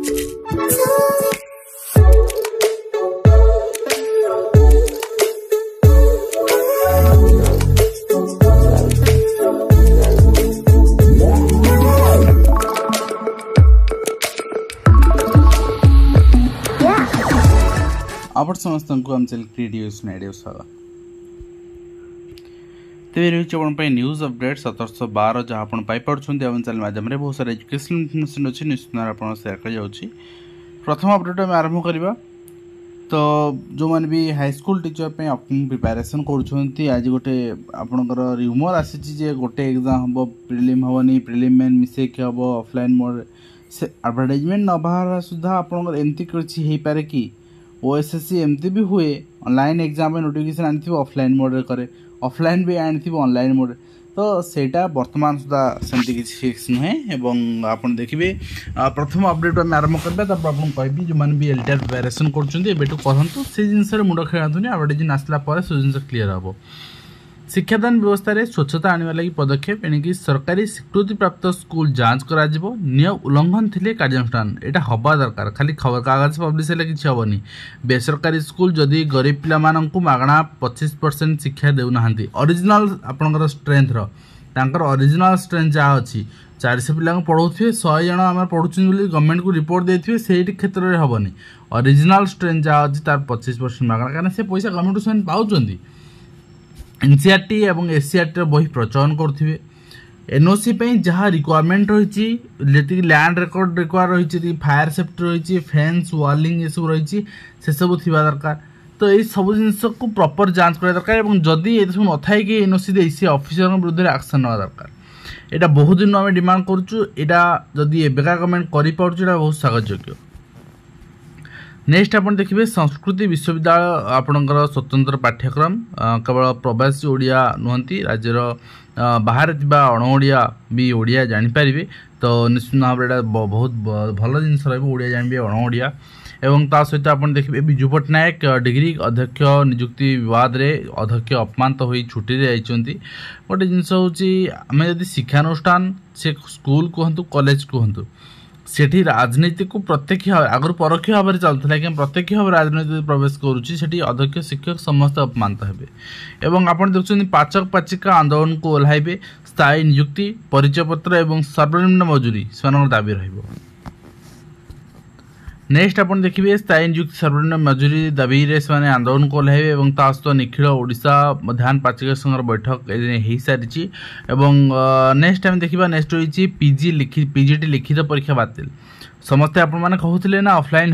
आप समस्त आम चैनल क्रिएटिव आइडिया स्वागत तेज रही न्यूज अपडेट 1712 जहाँ आप पाइपे आम चैनल माध्यम बहुत सारा एजुकेशनल इनफॉरमेशन अच्छी निश्चित आप सेयार कर प्रथम अपडेट आम आरंभ करवा तो जो मैंने भी हाई स्कूल टीचर पे प्रिपेरेसन कर आज गोटे आपणकर र्यूमर आसी गोटे एग्जाम हम प्रिलिम हेनी प्रिलिम मेन मिसेक हम ऑफलाइन मोड से एडवर्टाइजमेंट न बाहर सुधा आपंकर एमती किसी हो पारे कि ओएसएससी एमती भी हुए ऑनलाइन एग्जाम नोटिफिकेशन आनी ऑफलाइन मोड करे ऑफलाइन भी आनी ऑनलाइन मोड तो सेटा वर्तमान सुधा सेमती किसी फिक्स नुहे एवं आप देखिए प्रथम अपडेट आम आरंभ करवा तब आपको कहबी जो मैंने भी एलटीआर प्रिपेरेसन करूँ से जिनस मुंड खेलतुनि एडवर्टाइजमेंट आसला से जिन क्लीयर हम शिक्षादान व्यवस्था रे स्वच्छता आने लगी पदक्षेप एणिकी सरकारी स्वीकृति प्राप्त स्कूल जांच करा जिवो नियम उल्लंघन थिले कार्यानुष्ठान एटा हवा दरकार खाली खबर कागज पब्लिश हेले किछि हबनी बेसरकारी स्कूल जदि गरीब पिला माननकु मागणा 25% शिक्षा देउ नाहंती ओरिजिनल आपनकर स्ट्रेंथ रो तांकर ओरिजिनल स्ट्रेंथ जा अछि 400 पिला पढ़ौथिबे 100 जण आम पढ़ुछन बोली गवर्नमेंट को रिपोर्ट देथिबे सेही क्षेत्र रे हबनी ओरिजिनल स्ट्रेंथ जा अछि तार 25% मागणा कारण से पैसा गवर्नमेंट से पाउचंदी एनसीईआरटी एवं एससीईआरटी बही प्रचलन करुवे एनओसी जहाँ रिक्वायरमेंट रही लैंड रेकर्ड रिक्वायर रही फायर सेफ्टी रही फेन्स वालिंग ये सब रही से सब थी दरकार तो ये सब जिनस को प्रॉपर जांच करा दरकार जदि ये सब नथाई कि एनओसी दे सी ऑफिसर विरुद्ध एक्शन ना दरकार यहाँ बहुत दिन आम डिमांड करुँ यहाँ जदि एबेका गवर्नमेंट कर बहुत स्वागत योग्य नेक्स्ट आप देखिए संस्कृति विश्वविद्यालय आपणकर स्वतंत्र पाठ्यक्रम केवल प्रवासी ओडिया नुहति राज्यर बाहर अणओडिया भी ओडिया जानीपारे तो निश्चित भाव में बहुत भल जिनस ओडिया जानवे अणओडिया एवं ता सहित आप देखिए विजु पट्टनायक डिग्री अध्यक्ष नियुक्ति विवाद रे अध्यक्ष अपमानित हो छुट्टी जाइए गोटे जिनस हूँ आम जब शिक्षानुष्ठान से स्कूल कहतु कॉलेज कहतु सेठी राजनीति को प्रत्यक्ष आगु परोक्ष भाव में चलता है प्रत्यक्ष भाव राजनीति प्रवेश करुँची अध्यक्ष शिक्षक समस्त अपमानित हेबे एवं आप देखुं पाचक पाचिका आंदोलन को ओह्लैबे स्थायी नियुक्ति परिचय पत्र एवं सर्वनिम्न मजूरी से दाबी रहिबो नेक्स्ट आप देखिए स्थायी नियुक्ति सर्वनिम्न मजूरी दाबी रे से आंदोलन को ओह्लैबे और सहित निखिल ओडिशा मध्याह्न पाचिका संघर बैठक हो सारी नेक्स्ट टाइम देखा नेक्स्ट रही पीजीटी लिखित परीक्षा बातिल समस्ते आपण मैंने कहते ना ऑफलाइन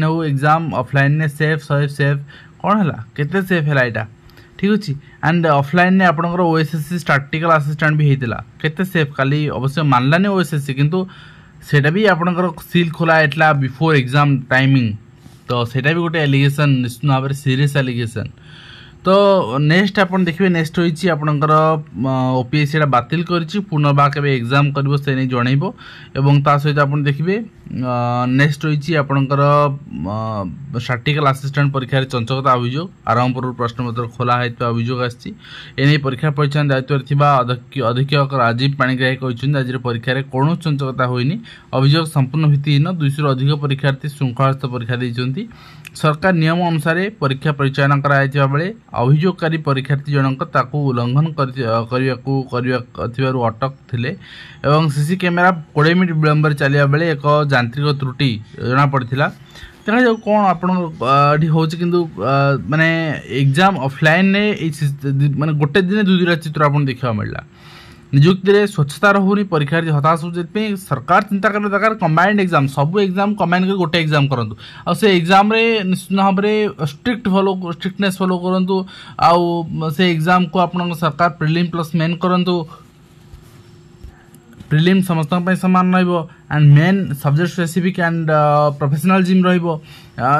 हो एग्जाम ऑफलाइन ने सेफ कौन है केते सेफ है यहाँ ठीक अच्छे एंड ऑफलाइन ने आपंकर ओएसएससी स्टैटिस्टिकल असिस्टेंट भी होता केते सेफ खाली अवश्य मानलानी ओएसएससी किंतु सेटा भी आपंकर सील खोला एटला बिफोर एग्जाम टाइमिंग तो सेटा भी गोटे एलिगेशन निश्चित भाव में सीरीयस एलिगेशन तो नेक्स्ट आप देखिए नेक्स्ट रही आपंकर ओपीएससी बातिल कर पुनर्बार के एग्जाम कर जनइब एवं ता सहित आप देखिए नेक्स्ट रही आपंकर स्टैटिस्टिकल असिस्टेंट परीक्षा चंचकता अभियोग आरंभ प्रश्नपत्र खोला होता अभियोग आने परीक्षा परिचालन दायित्व अधीक्षक राजीव पाणिग्राही कहते आज परीक्षा कौन चंचकता होनी अभियोग संपूर्ण भित्तिहीन 200 अधिक परीक्षार्थी श्रृंखलास्थ परीक्षा देते सरकार नियम अनुसार परीक्षा परिचालन कराइथिबा बेले अभियोगकारी परीक्षार्थी जनक ताकू उल्लंघन कर अटक थिले एवं सीसी कैमेरा 20 मिनट विलंब चलिया बेले एक यांत्रिक त्रुटि जना पड़ता देखा जाऊ कौन आपड़ी हूँ कि माने एग्जाम ऑफलाइन ने माने गोटे दिन 2 चित्र आप देखा मिलला नियुक्ति रे स्वच्छता रहुनी परीक्षार्थी हताश हो सरकार चिंता करने दरकार कंबाइंड एग्जाम सब एग्जाम कंबाइंड कर गोटे एग्जाम करंतु आ से एग्जाम रे निश्चित भाव में स्ट्रिक्टनेस फॉलो करंतु आ से एग्जाम को आपन सरकार प्रिलिम प्लस मेन करंतु प्रिलिम समस्त सामान and main subject specific and professional gym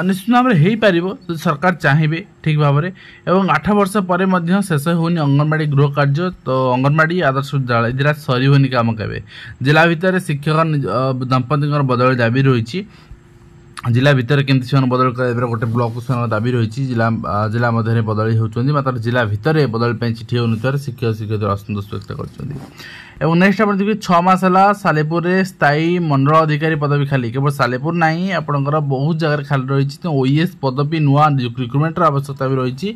निश्चित भाव में हो पार सरकार चाहिए ठीक भाव में एवं 8 वर्ष पर शेष होनी अंगनवाड़ी गृह कार्य तो अंगनवाड़ी आदर्श विद्यालय दिला सर कम के जिला भितर शिक्षक दंपति बदल दाबी रही जिला भितर केमती से बदल कर गोटे ब्लॉक से दाबी रही जिला मध्य बदली होती मात्र जिला भितर बदल चिठी होने शिक्षक शिक्षयित्री असंतोष व्यक्त कर एवं नेक्स्ट आप देखिए 6 मास है सालेपुर रे स्थायी मंडल अधिकारी पदवी खाली केवल सालेपुर ना आपंकर बहुत जगह खाली रही तो ओएस पदवी नुआ रिक्रुटमेंट आवश्यकता भी रही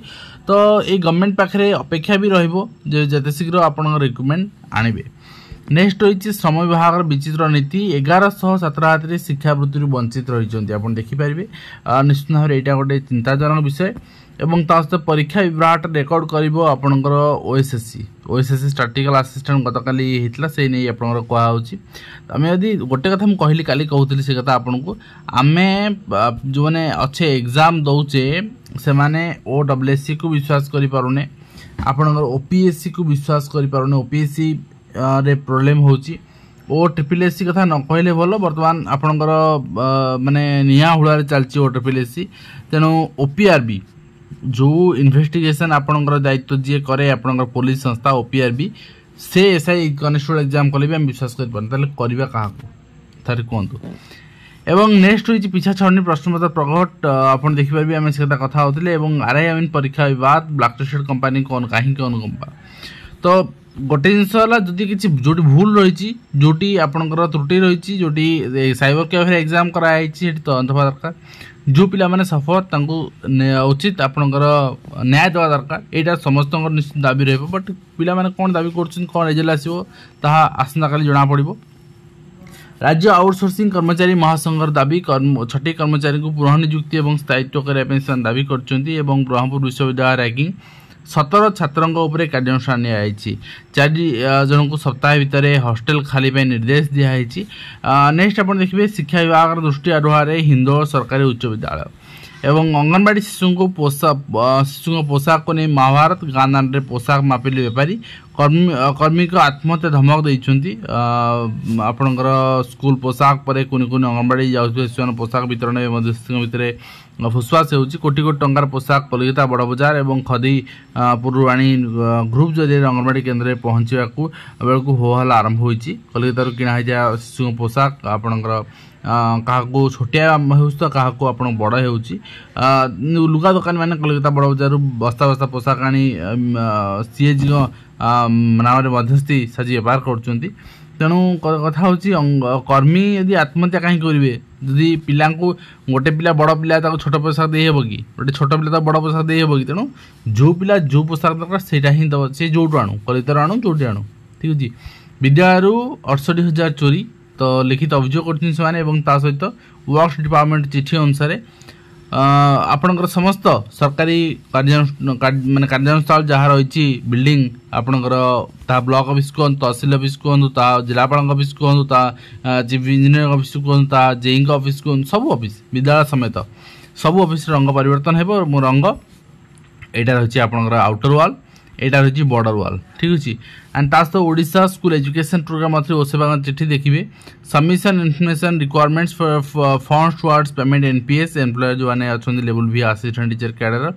तो ये गवर्नमेंट पाखे अपेक्षा भी रते शीघ्र आप रिक्रुटमेंट आणवे। नेक्स्ट रही श्रम विभाग विचित्र नीति 1100 छात्र शिक्षावृत्ति वंचित रही आप देखिपारे निश्चित भाव यहाँ गोटे चिंताजनक विषय एवं ता सहित परीक्षा विभ्राट रेकर्ड कर आपणकर ओएसएससी स्टैटिकल असिस्टेंट गतकाली होता से नहीं आपंकर कहुच्छी आम यदि गोटे कथा मुझे कहली काली कहूली से कथा आपन को आम जो मैंने अच्छे एग्जाम दौचे से मैंने OSSC को विश्वास करें आपणकर OPSC को विश्वास करें OPSC रे प्रोब्लेम होची OSSC कथा न कहले भल बर्तमान आपणकर माने निया हुड़ारे चलची OSSC तेणु OPRB जो इन्वेस्टिगेशन आपणकर दायित्व जी करे आपणकर पुलिस संस्था OPRB से एसआई कनेस्टेबल एग्जाम कले भी हम विश्वास कर पारन ताले करबा काहा को थारे कोंतु। एवं नेक्स्ट होइछि पिछा छड़नी प्रश्नपत्र प्रकट आपन देखि पारबे हम से कथा होतले एवं आरआई परीक्षा विवाद ब्लैकलिस्टेड कंपनी कोन काहे के अनुकंपा तो गोटे जिनस जदि किसी जो भूल रही जोटी आपंकर त्रुटि रही जोटी साइबर कैफे एग्जाम कराई तदंत हवा दरकार जो पिला माने सफल उचित आपंकर न्याय देवा दरकार यहाँ समस्त निश्चित दाबी रही बट पिला माने कौन दाबी कर रिजल्ट आसो आसंता काली जना पड़। राज्य आउटसोर्सिंग कर्मचारी महासंघर दाबी छठी कर्मचारी को पुनः नियुक्ति और स्थायित्व करने दाबी कर ब्रह्मपुर विश्वविद्यालय रैंकिंग 17 छात्रों कार्यानुष्ठान नियायछि 4 जन को सप्ताह भितर हॉस्टल खाली निर्देश दिखाई। नेक्स्ट आप देखिए शिक्षा विभाग दृष्टि आरुहारे हिंदोल सरकारी उच्च विद्यालय एवं अंगनवाड़ी शिशु को पोशाक को नहीं महाभारत गांधान पोशाक मापिले बेपारी कर्मी को आत्महत्या धमक देइछन्ती आपणकर स्कूल पोशाक पर कुनि अंगनवाड़ी जाउथि शिशु पोशाक वितरण मध्यस्थी भितर फुसफास होउछि कोटी कोटी टंकार पोशाक कलिकता बड़ बजार एवं खदी पुरवाणी ग्रुप जरिए अंगनवाड़ी केन्द्र में पहुंचा बेलू होहल्ला आरंभ होइछि कलिकता किणा शिशु पोशाक आपणकर क्या छोटिया हो तो क्या आप बड़ हो लुगा दुकानी मैंने कलिकता बड़ बजार बस्ता बस्ता पोशाक आनी सीएजी नाम मध्यस्थी साजी बेपार कर तेणु कथा हूँ कर्मी यदि आत्महत्या कहीं करेंगे जदि पिला गोटे पिला बड़ पिला छोट पोशाक देहब कि गोटे छोट पिला बड़ पोशाक देहब कि तेणु जो पिला जो पोशाक दरकार से ही दब से जो आणु कलिकता आणु जो आणु ठीक अच्छे। विद्यालय 68,000 चोरी तो लिखित अभियोग कर सहित वर्क्स डिपार्टमेंट चिठी अनुसार आपणकर समस्त सरकारी माने कार्यानुष्ठान जहाँ रही बिल्डिंग आपणकर ब्लॉक ऑफिस कहूँ तहसिल ऑफिस कहूँ जिलापाल ऑफिस कहूँ चीफ इंजीनियर ऑफिस कहूँ जेई ऑफिस कहूँ सब ऑफिस विद्यालय समेत सब ऑफिस रंग परिवर्तन हो रंग यहाँ रही आपणकर आउटर वाल यहाँ रही बॉर्डर वाल ठीक अच्छे। एंड तास तो ओडिशा स्कूल एजुकेशन प्रोग्राम मंत्री ओसेवा चिठी देखिए submission information requirements for funds towards payment NPS employer जो मैंने अच्छा लेवल भी असिस्टेंट टीचर कैडर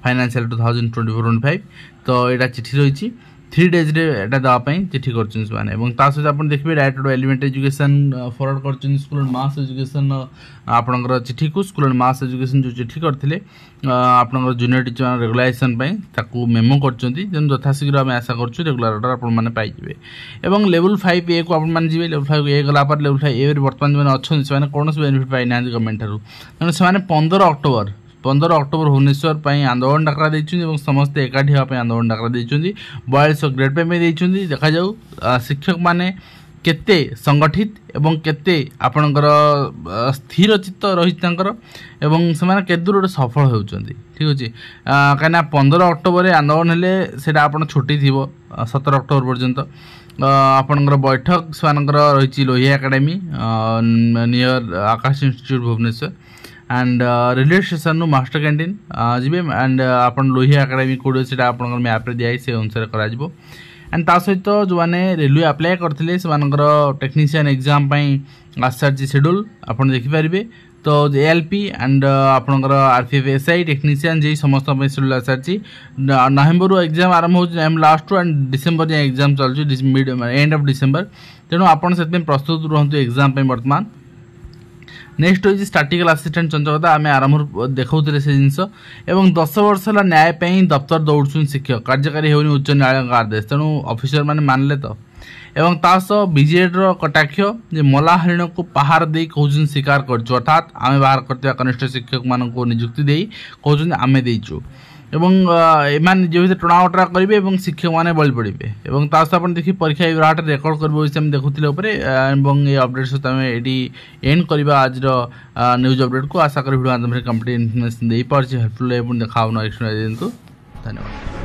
फाइनेंशियल 2024-25 तो यहाँ चिठी रही 3 days देवाई चिठी कर सहित आप देखिए डायरेक्टर एलिमेंटरी एजुकेशन फरवर्ड कर स्कूल एंड मास एजुकेशन आपणकर चिठी को स्कूल एंड मास एजुकेशन जो चिठी करते आपणकर जूनियर टीचर रेगुलाइजेशन मेमो कर यथाशीघ्र आम आशा करूँ रेगुलर ऑर्डर आपने पाइबे। एवं लेवल 5A को आपने लेवल 5A गला लेवल 5A बर्तमान जो अच्छा से कौन बेनिफिट पाई ना गवर्नमेंट ठार तेणु से 15 अक्टोबर भुवनेश्वर आंदोलन डाकरा देते समस्ते एकाठी हाँपे आंदोलन डाकरा देते 4200 ग्रेड पे देखा जाऊ शिक्षक माने केते संगठित एवं केते आपणकर स्थिर चित्त रही एवं से केते दूर सफल होती ठीक अच्छे कहीं 15 अक्टोबर आंदोलन हेले से आप छुट्टी थी 17 अक्टोबर पर्यंत आपणकर बैठक से रही Lohia academy near Akash institute Bhubaneswar and railway station master canteen जी एंड आप लोहिया एकाडेमी कौट से मैप्रे दिखाई से अनुसार कर एंड ता सहित जो मैंने रेलवे अप्लाई करते टेक्नीशियन एग्जाम आस सारी शेड्यूल आप देखिपारे तो एएलपी एंड आपणकर आरपीएफ एसआई टेक्नीशियन जी समस्त शेड्यूल आस सारी नवेम्बर एग्जाम आरंभ हो लास्ट एंड डिसेम्बर जाए एग्जाम चलती मिड एंड ऑफ डिसेम्बर तेणु आप प्रस्तुत रुहतु एग्जाम बर्तमान। नेक्स्ट होइछि स्टैटिकल असिस्टेंट चंचलता आम आरंभ देखते से जिनस एवं 10 वर्ष है न्याय दफ्तर दौड़ुन शिक्षक कार्यकारी होनी उच्च न्यायालय आदेश तेणु ऑफिसर माने मानले तो एवं तासह बीजेडी कटाक्ष जे मला हरिण को पहाड़ दे कहउछन शिकार करछु अर्थात आमे बाहर करते कनिष्ठ शिक्षक मान को नियुक्ति दे कहउछन आमे देइछु एवं एमान जो टणावटरा करेंगे और शिक्षक मैंने बलि पड़े और तास आप देखिए परीक्षा विभाग रेकर्ड कर देखुले ये अपडेट सहित आम ये एंड करवा आज न्यूज अपडेट को आशा करी भिडियो माध्यम कंप्लीट इनफर्मेशन दे पार्टी हेल्पफुल देखा नेक्स्ट दिंतु धन्यवाद।